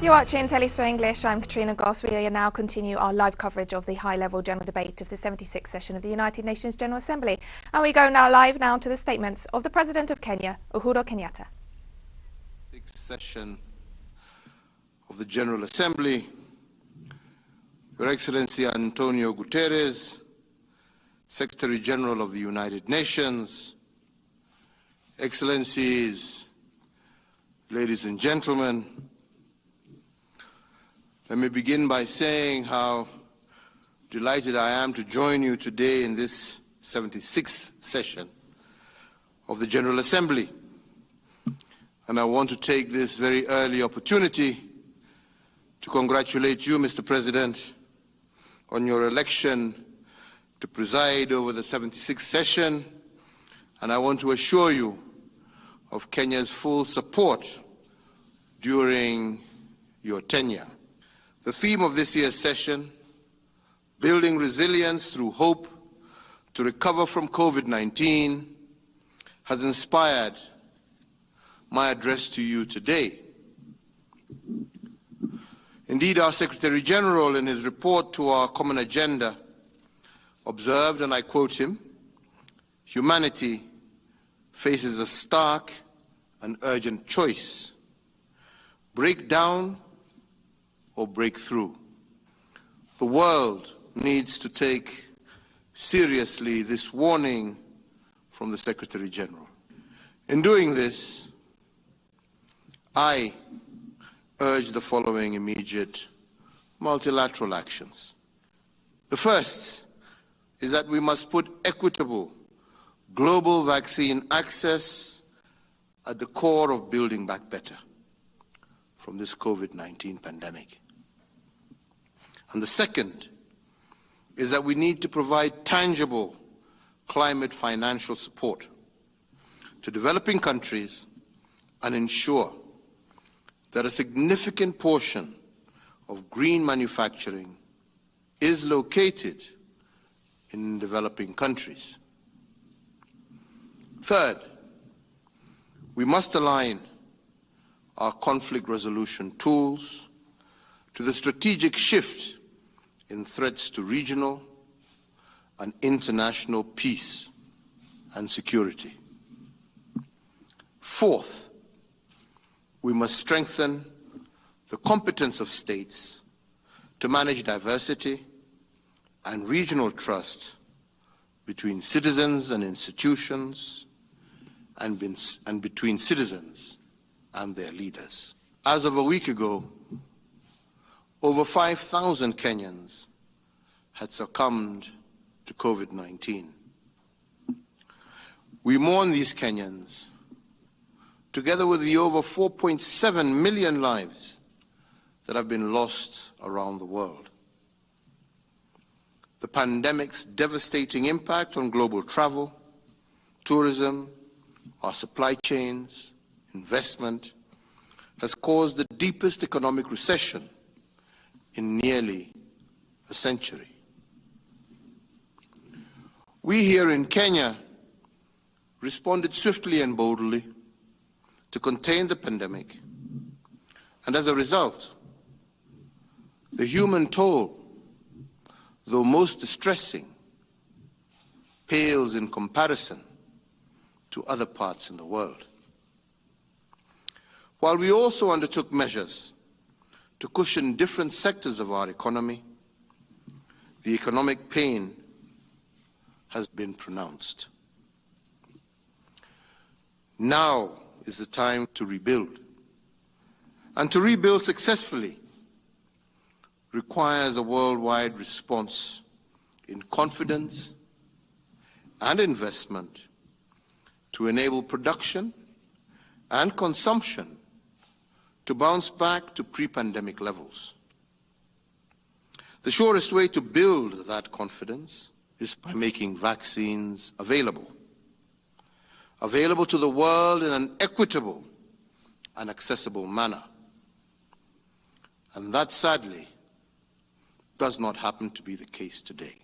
You're watching teleSUR English. I'm Katrina Goss. We now continue our live coverage of the high-level general debate of the 76th session of the United Nations General Assembly. And we go now live to the statements of the President of Kenya, Uhuru Kenyatta. 76th session of the General Assembly, Your Excellency Antonio Guterres, Secretary General of the United Nations, Excellencies, ladies and gentlemen, let me begin by saying how delighted I am to join you today in this 76th session of the General Assembly. And I want to take this very early opportunity to congratulate you, Mr. President, on your election to preside over the 76th session. And I want to assure you of Kenya's full support during your tenure. The theme of this year's session, Building Resilience Through Hope to Recover from COVID-19, has inspired my address to you today. Indeed, our Secretary General, in his report to our common agenda, observed, and I quote him, "Humanity faces a stark and urgent choice: break down or break through." The world needs to take seriously this warning from the Secretary General. In doing this, I urge the following immediate multilateral actions. The first is that we must put equitable global vaccine access at the core of building back better from this COVID-19 pandemic. And the second is that we need to provide tangible climate financial support to developing countries and ensure that a significant portion of green manufacturing is located in developing countries. Third, we must align our conflict resolution tools to the strategic shift in threats to regional and international peace and security. Fourth, we must strengthen the competence of states to manage diversity and regional trust between citizens and institutions, and between citizens and their leaders. As of a week ago, over 5,000 Kenyans had succumbed to COVID-19. We mourn these Kenyans, together with the over 4.7 million lives that have been lost around the world. The pandemic's devastating impact on global travel, tourism, our supply chains, investment, has caused the deepest economic recession in nearly a century. We here in Kenya responded swiftly and boldly to contain the pandemic, and as a result, the human toll, though most distressing, pales in comparison to other parts in the world. While we also undertook measures to cushion different sectors of our economy, the economic pain has been pronounced. Now is the time to rebuild. And to rebuild successfully requires a worldwide response in confidence and investment to enable production and consumption to bounce back to pre-pandemic levels. The surest way to build that confidence is by making vaccines available to the world in an equitable and accessible manner. And that, sadly, does not happen to be the case today.